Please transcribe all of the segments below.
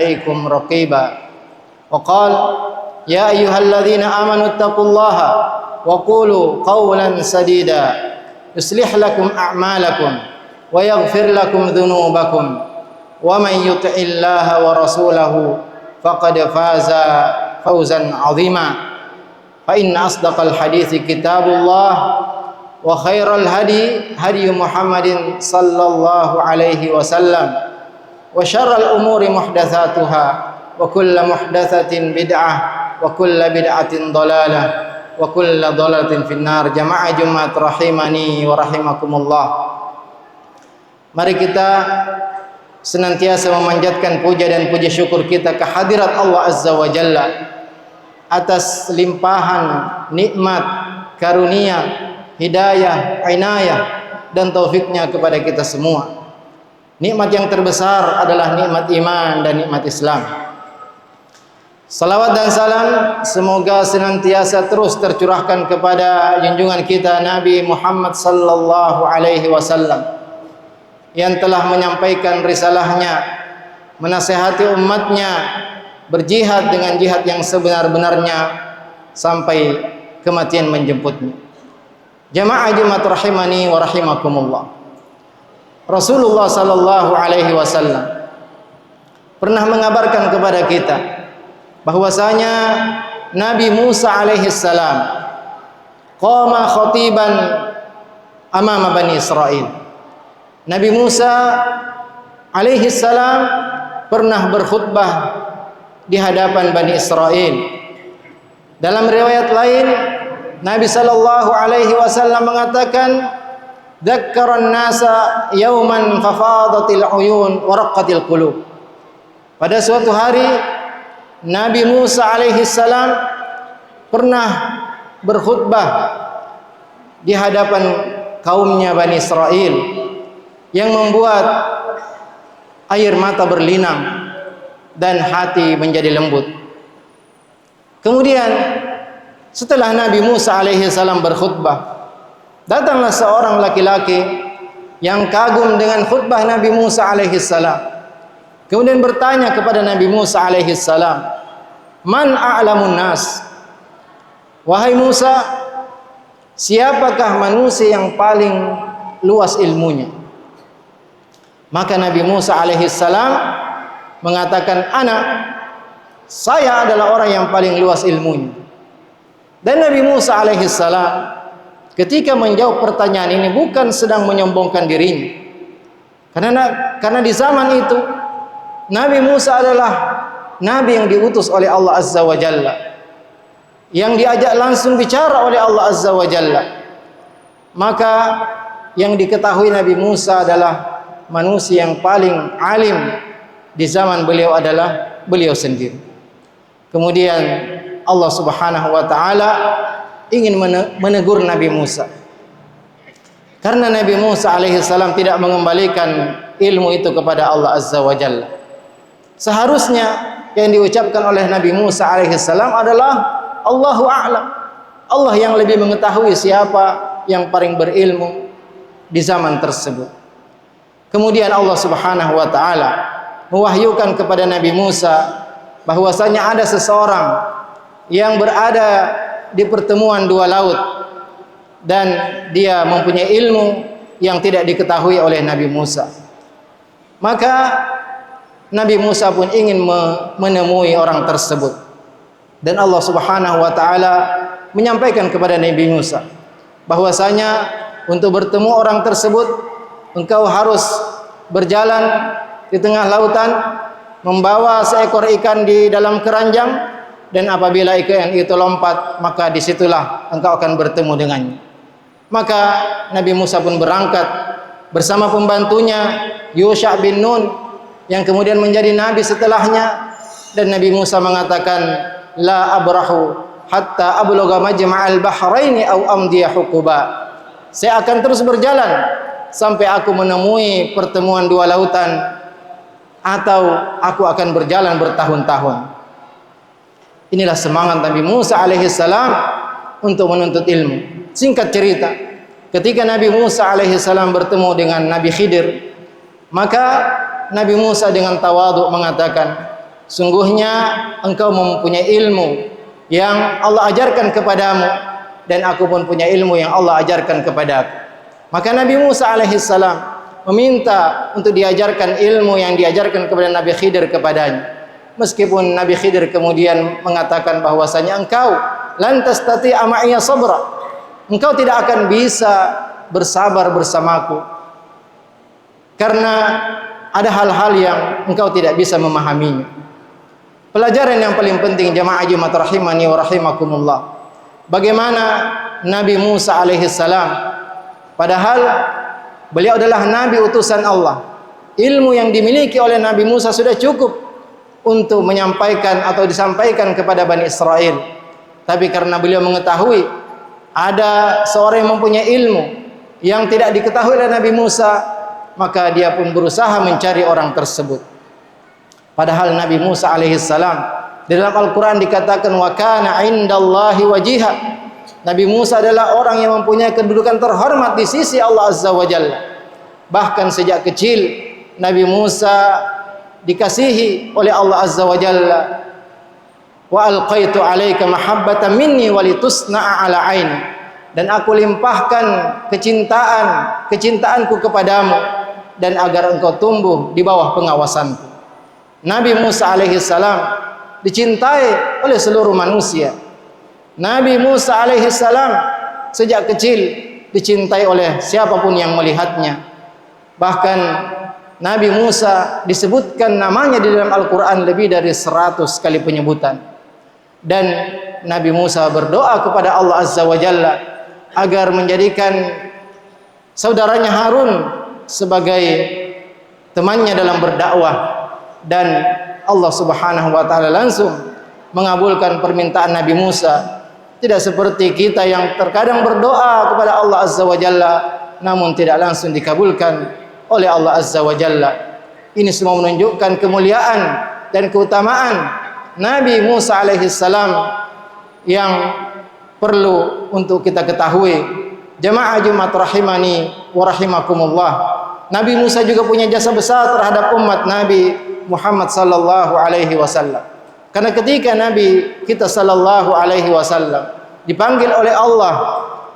عليكم رقيبا وقال يا أيها الذين آمنوا اتقوا الله وقولوا قولا سديدا يصلح لكم أعمالكم ويغفر لكم ذنوبكم ومن يطع الله ورسوله فقد فاز فوزا عظيما فإن أصدق الحديث كتاب الله وخير الهدي هدي محمد صلى الله عليه وسلم وشر الأمور محدثاتها وكل محدثة بدعة وكل بدعة ضلالة وكل ضلالة في النار. Jamaah Jumat rahimani wa rahimakumullah. Mari kita senantiasa memanjatkan puja dan puji syukur kita kehadirat Allah Azza wa Jalla atas limpahan nikmat, karunia, hidayah, inayah dan taufiknya kepada kita semua. Nikmat yang terbesar adalah nikmat iman dan nikmat Islam. Salawat dan salam semoga senantiasa terus tercurahkan kepada junjungan kita Nabi Muhammad sallallahu alaihi wasallam yang telah menyampaikan risalahnya, menasihati umatnya, berjihad dengan jihad yang sebenar-benarnya sampai kematian menjemputnya. Jamaah Jumat rahimani wa rahimakumullah. Rasulullah sallallahu alaihi wasallam pernah mengabarkan kepada kita bahwasanya Nabi Musa alaihi salam qama khatiban amama Bani Israil. Nabi Musa alaihi salam pernah berkhutbah di hadapan Bani Israil. Dalam riwayat lain Nabi sallallahu alaihi wasallam mengatakan dzakkaran nasa yauman fafadatil uyun wa raqqatil qulub. Pada suatu hari Nabi Musa alaihi salam pernah berkhutbah di hadapan kaumnya Bani Israil yang membuat air mata berlinang dan hati menjadi lembut. Kemudian setelah Nabi Musa alaihi salam berkhutbah, datanglah seorang laki-laki yang kagum dengan khutbah Nabi Musa alaihi salam. Kemudian bertanya kepada Nabi Musa alaihi salam, "Man a'lamun nas?" Wahai Musa, siapakah manusia yang paling luas ilmunya? Maka Nabi Musa alaihi salam mengatakan, saya adalah orang yang paling luas ilmunya. Dan Nabi Musa alaihi salam ketika menjawab pertanyaan ini bukan sedang menyombongkan dirinya. Karena di zaman itu Nabi Musa adalah nabi yang diutus oleh Allah Azza wa Jalla, yang diajak langsung bicara oleh Allah Azza wa Jalla. Maka yang diketahui Nabi Musa adalah manusia yang paling alim di zaman beliau adalah beliau sendiri. Kemudian Allah Subhanahu wa taala ingin menegur Nabi Musa. Karena Nabi Musa alaihi salam tidak mengembalikan ilmu itu kepada Allah Azza wa Jalla. Seharusnya yang diucapkan oleh Nabi Musa alaihi salam adalah Allahu a'lam. Allah yang lebih mengetahui siapa yang paling berilmu di zaman tersebut. Kemudian Allah Subhanahu wa taala mewahyukan kepada Nabi Musa bahwasanya ada seseorang yang berada di pertemuan dua laut dan dia mempunyai ilmu yang tidak diketahui oleh Nabi Musa. Maka Nabi Musa pun ingin menemui orang tersebut, dan Allah Subhanahu wa taala menyampaikan kepada Nabi Musa bahwasanya untuk bertemu orang tersebut engkau harus berjalan di tengah lautan membawa seekor ikan di dalam keranjang, dan apabila ikan itu lompat maka disitulah engkau akan bertemu dengannya. Maka Nabi Musa pun berangkat bersama pembantunya Yusha bin Nun yang kemudian menjadi nabi setelahnya, dan Nabi Musa mengatakan la abrahu hatta ablugha majma'al bahraini aw amdiya huquba. Saya akan terus berjalan sampai aku menemui pertemuan dua lautan, atau aku akan berjalan bertahun-tahun. Inilah semangat Nabi Musa alaihi salam untuk menuntut ilmu. Singkat cerita, ketika Nabi Musa alaihi salam bertemu dengan Nabi Khidir, maka Nabi Musa dengan tawadhu mengatakan, sungguhnya engkau mempunyai ilmu yang Allah ajarkan kepadamu, dan aku pun punya ilmu yang Allah ajarkan kepadaku. Maka Nabi Musa alaihissalam meminta untuk diajarkan ilmu yang diajarkan kepada Nabi Khidir kepadanya. Meskipun Nabi Khidir kemudian mengatakan bahwasanya engkau lan tastati'a ma'iya sabra, engkau tidak akan bisa bersabar bersamaku karena ada hal-hal yang engkau tidak bisa memahaminya. Pelajaran yang paling penting jamaah Jumat rahimani wa rahimakumullah, bagaimana Nabi Musa alaihissalam, padahal beliau adalah Nabi utusan Allah, ilmu yang dimiliki oleh Nabi Musa sudah cukup untuk menyampaikan atau disampaikan kepada Bani Israel. Tapi karena beliau mengetahui ada seorang yang mempunyai ilmu yang tidak diketahui oleh Nabi Musa, maka dia pun berusaha mencari orang tersebut. Padahal Nabi Musa alaihissalam di dalam Al-Quran dikatakan wa kana indallahi wajiha. Nabi Musa adalah orang yang mempunyai kedudukan terhormat di sisi Allah Azza wa Jalla. Bahkan sejak kecil Nabi Musa dikasihi oleh Allah Azza wa Jalla. Wa alqaitu alaika mahabbatan minni walitusna'a ala aini, dan aku limpahkan kecintaanku kepadamu dan agar engkau tumbuh di bawah pengawasanku. Nabi Musa alaihissalam dicintai oleh seluruh manusia. Nabi Musa alaihissalam sejak kecil dicintai oleh siapapun yang melihatnya. Bahkan Nabi Musa disebutkan namanya di dalam Al-Quran lebih dari 100 kali penyebutan. Dan Nabi Musa berdoa kepada Allah Azza wa Jalla agar menjadikan saudaranya Harun sebagai temannya dalam berdakwah. Dan Allah Subhanahu wa taala langsung mengabulkan permintaan Nabi Musa. Tidak seperti kita yang terkadang berdoa kepada Allah Azza wa Jalla namun tidak langsung dikabulkan oleh Allah Azza wa Jalla. Ini semua menunjukkan kemuliaan dan keutamaan Nabi Musa alaihissalam yang perlu untuk kita ketahui. Jamaah Jumat rahimani wa rahimakumullah, Nabi Musa juga punya jasa besar terhadap umat Nabi Muhammad sallallahu alaihi wasallam. Karena ketika Nabi kita sallallahu alaihi wasallam dipanggil oleh Allah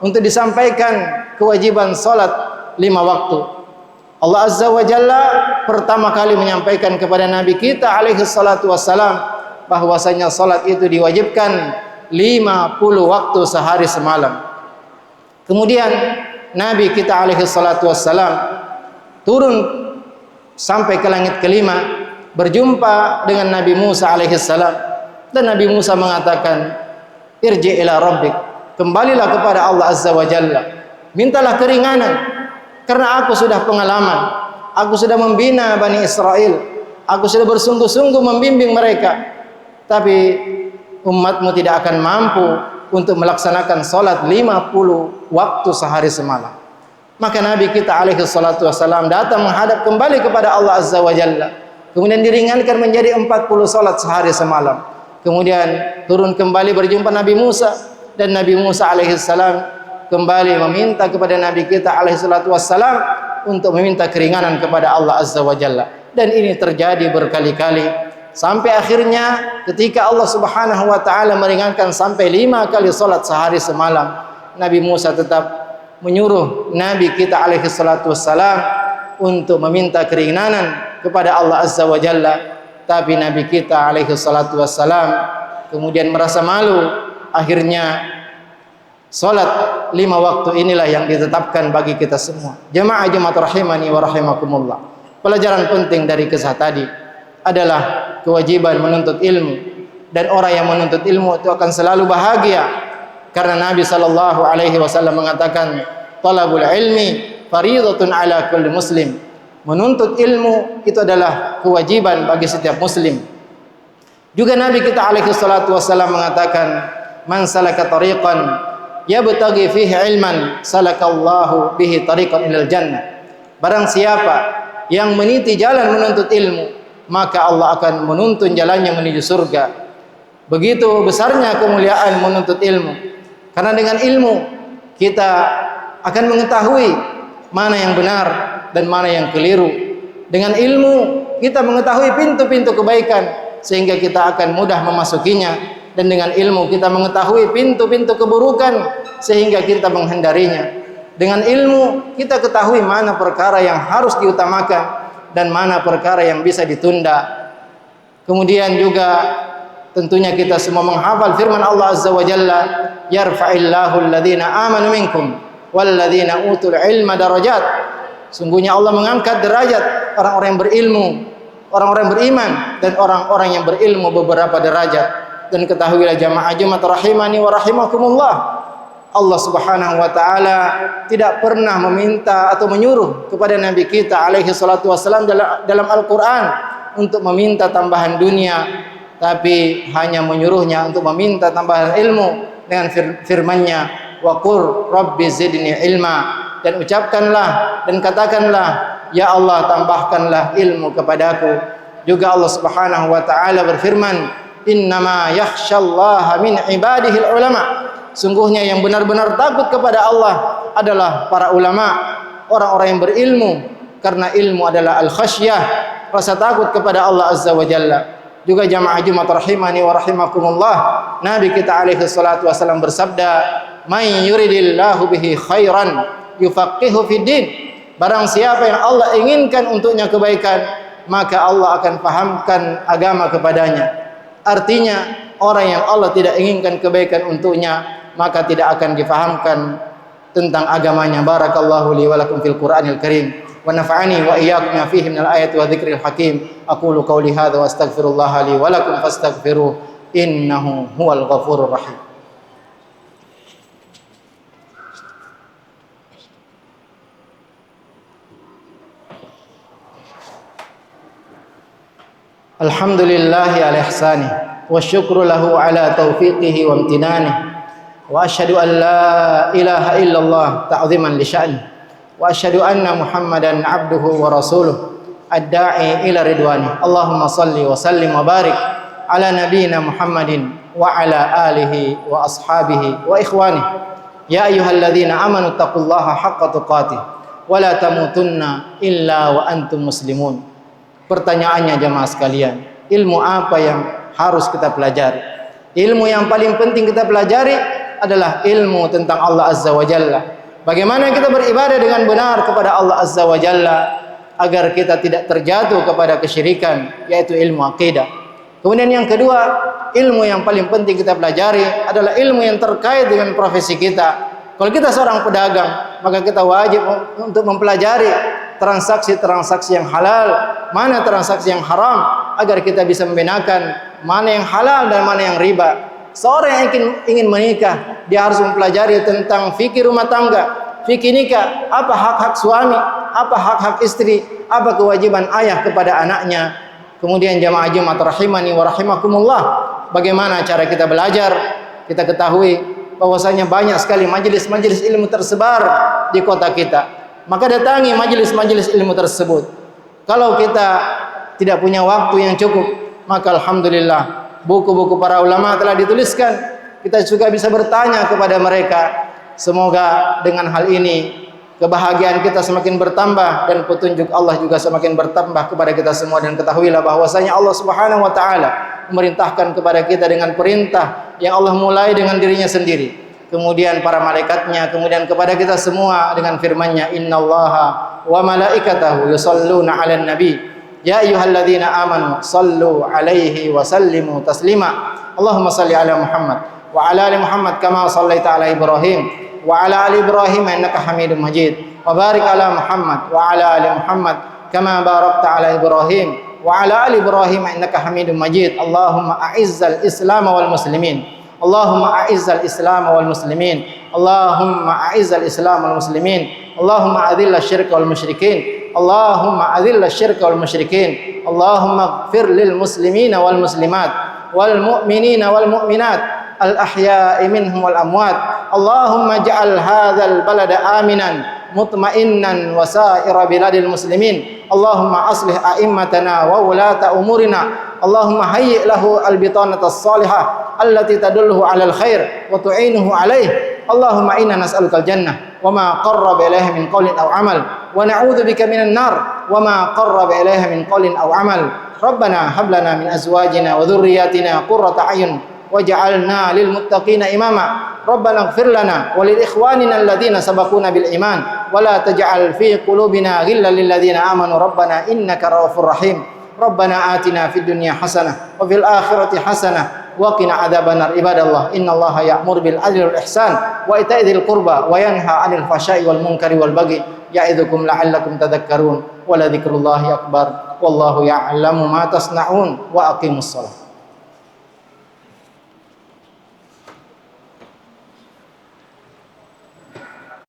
untuk disampaikan kewajiban salat 5 waktu, Allah Azza wa Jalla pertama kali menyampaikan kepada Nabi kita alaihi salatu wassalam bahwasanya salat itu diwajibkan 50 waktu sehari semalam. Kemudian Nabi kita alaihi salatu wassalam turun sampai ke langit kelima, berjumpa dengan Nabi Musa alaihissalam, dan Nabi Musa mengatakan irji ila rabbik, kembalilah kepada Allah Azza wa Jalla, mintalah keringanan karena aku sudah pengalaman, aku sudah membina Bani Israel, aku sudah bersungguh-sungguh membimbing mereka, tapi umatmu tidak akan mampu untuk melaksanakan salat 50 waktu sehari semalam. Maka Nabi kita alaihi salatu wassalam datang menghadap kembali kepada Allah Azza wa Jalla, kemudian diringankan menjadi 40 salat sehari semalam. Kemudian turun kembali berjumpa Nabi Musa, dan Nabi Musa alaihissalam kembali meminta kepada Nabi kita alaihissalatu wassalam untuk meminta keringanan kepada Allah Azza wa Jalla. Dan ini terjadi berkali-kali sampai akhirnya ketika Allah Subhanahu wa taala meringankan sampai 5 kali salat sehari semalam, Nabi Musa tetap menyuruh Nabi kita alaihissalatu wassalam untuk meminta keringanan kepada Allah Azza wa Jalla. Tapi Nabi kita alaihi salatu wassalam kemudian merasa malu. Akhirnya salat 5 waktu inilah yang ditetapkan bagi kita semua. Jamaah Jumat rahimani wa rahimakumullah, pelajaran penting dari kisah tadi adalah kewajiban menuntut ilmu, dan orang yang menuntut ilmu itu akan selalu bahagia, karena Nabi sallallahu alaihi wasallam mengatakan talabul ilmi fariidatun ala kulli muslim. Menuntut ilmu itu adalah kewajiban bagi setiap muslim. Juga Nabi kita alaihi salatu wasallam mengatakan man salaka tariqan yabtaghi fihi ilman salakallahu bihi tariqan ilal jannah. Barang siapa yang meniti jalan menuntut ilmu, maka Allah akan menuntun jalannya menuju surga. Begitu besarnya kemuliaan menuntut ilmu, karena dengan ilmu kita akan mengetahui mana yang benar dan mana yang keliru. Dengan ilmu kita mengetahui pintu-pintu kebaikan, sehingga kita akan mudah memasukinya, dan dengan ilmu kita mengetahui pintu-pintu keburukan sehingga kita menghindarinya. Dengan ilmu kita ketahui mana perkara yang harus diutamakan dan mana perkara yang bisa ditunda. Kemudian juga tentunya kita semua menghafal firman Allah Azza wa Jalla, yarfa'illahu alladhina amanu minkum walladhina utul ilma darajat. Sungguhnya Allah mengangkat derajat orang-orang yang berilmu, orang-orang yang beriman, dan orang-orang yang berilmu beberapa derajat. Dan ketahuilah jamaah Jumat rahimani wa rahimakumullah, Allah Subhanahu wa taala tidak pernah meminta atau menyuruh kepada Nabi kita alaihi salatu wasallam dalam Al-Qur'an untuk meminta tambahan dunia, tapi hanya menyuruhnya untuk meminta tambahan ilmu dengan firman-Nya, wa qur rabbi zidni ilma, dan ucapkanlah dan katakanlah, ya Allah tambahkanlah ilmu kepadaku. Juga Allah Subhanahu wa taala berfirman, innama yakhsyallaha min ibadihil ulama. Sungguhnya yang benar-benar takut kepada Allah adalah para ulama, orang-orang yang berilmu, karena ilmu adalah al-khasyah, rasa takut kepada Allah Azza wa Jalla. Juga jamaah Jumat rahimani wa rahimakumullah, Nabi kita alaihi salatu wasallam bersabda, "May yuridillahu bihi khairan yufaqihu fid din." Barang siapa yang Allah inginkan untuknya kebaikan, maka Allah akan pahamkan agama kepadanya. Artinya, orang yang Allah tidak inginkan kebaikan untuknya, maka tidak akan difahamkan tentang agamanya. Barakallahu li wa lakum fil Qur'anil Karim, wa nafa'ani wa iyyakum ma fihi minal ayati wa dzikril hakim. Aqulu qawli hadza wa astaghfirullah li wa lakum fastaghfiruh, innahu huwal ghafurur rahim. Alhamdulillahi ala ihsanih, wa syukru lahu ala taufiqihi wa amtinanihi, wa asyhadu an la ilaha illallah ta'ziman li sya'ni, wa asyhadu anna Muhammadan abduhu wa rasuluh ad-da'i ila ridwani. Allahumma salli wa sallim wa barik ala nabiyyina Muhammadin wa ala alihi wa ashabihi wa ikhwani. Ya ayyuhalladzina amanu taqullaha haqqa tuqatih wa la tamutunna illa wa antum muslimun. Pertanyaannya jemaah sekalian, ilmu apa yang harus kita pelajari? Ilmu yang paling penting kita pelajari adalah ilmu tentang Allah Azza wa Jalla. Bagaimana kita beribadah dengan benar kepada Allah Azza wa Jalla agar kita tidak terjatuh kepada kesyirikan, yaitu ilmu akidah. Kemudian yang kedua, ilmu yang paling penting kita pelajari adalah ilmu yang terkait dengan profesi kita. Kalau kita seorang pedagang, maka kita wajib untuk mempelajari transaksi-transaksi yang halal, mana transaksi yang haram, agar kita bisa membedakan mana yang halal dan mana yang riba. Seorang yang ingin menikah, dia harus mempelajari tentang fikih rumah tangga, fikih nikah, apa hak-hak suami, apa hak-hak istri, apa kewajiban ayah kepada anaknya. Kemudian jamaah Jumat rahimani wa rahimakumullah, bagaimana cara kita belajar? Kita ketahui bahwasanya banyak sekali majelis-majelis ilmu tersebar di kota kita. Maka datangi majelis-majelis ilmu tersebut. Kalau kita tidak punya waktu yang cukup, maka alhamdulillah buku-buku para ulama telah dituliskan. Kita juga bisa bertanya kepada mereka. Semoga dengan hal ini kebahagiaan kita semakin bertambah dan petunjuk Allah juga semakin bertambah kepada kita semua. Dan ketahuilah bahwasanya Allah Subhanahu wa taala memerintahkan kepada kita dengan perintah yang Allah mulai dengan dirinya sendiri, kemudian para malaikatnya, kemudian kepada kita semua dengan firman-Nya, innallaha wa malaikatahu yusholluna 'alan nabi ya ayyuhalladzina amanu shallu 'alaihi wa sallimu taslima. Allahumma shalli 'ala Muhammad wa 'ala ali Muhammad kama shallaita 'ala Ibrahim wa 'ala ali Ibrahim innaka Hamidum Majid, wa barik 'ala Muhammad wa 'ala ali Muhammad kama barakta 'ala Ibrahim wa 'ala ali Ibrahim innaka Hamidum Majid. Allahumma a'izzal Islam wal muslimin, Allahumma a'izzal Islam wal muslimin, Allahumma a'izzal Islam wal muslimin, Allahumma adhilla syirka wal musyrikin, Allahumma adhilla syirka wal musyrikin, Allahumma ighfir lil muslimina wal muslimat wal mu'minina wal mu'minat al ahya'i minhum wal amwat. Allahumma ja'al hadzal balada aminan mutma'innan wa sa'ira biladil muslimin. Allahumma aslih a'immatana wa ulata umurina. Allahumma hayyi' lahu al-bitanata as-salihah allati tadulluhu 'alal khair wa tu'inuhu 'alayh. Allahumma inna nas'aluka al-jannah wa ma qarraba ilaiha min qawlin aw 'amal wa na'udzubika minan nar wa ma qarraba ilaiha min qawlin aw 'amal. Rabbana hab lana min azwajina wa dhurriyyatina qurrata a'yun waj'alna lil muttaqina imama. Rabbana ighfir lana wa lil ikhwanina alladhina sabaquna bil iman wa la taj'al fi qulubina ghillan lil ladzina amanu rabbana innaka ra'ufur rahim. Rabbana atina fid dunya hasanah wa fil akhirati hasanah wa qina adzabannar. Ibadallah, innallaha ya'muru bil adli wal ihsan wa ita'i dzil qurba wa yanha 'anil fahsya'i wal munkari wal baghi ya'idzukum la'allakum tadhakkarun. Wa la dzikrullahi akbar wallahu ya'lamu ma tasna'un wa aqimus shalah.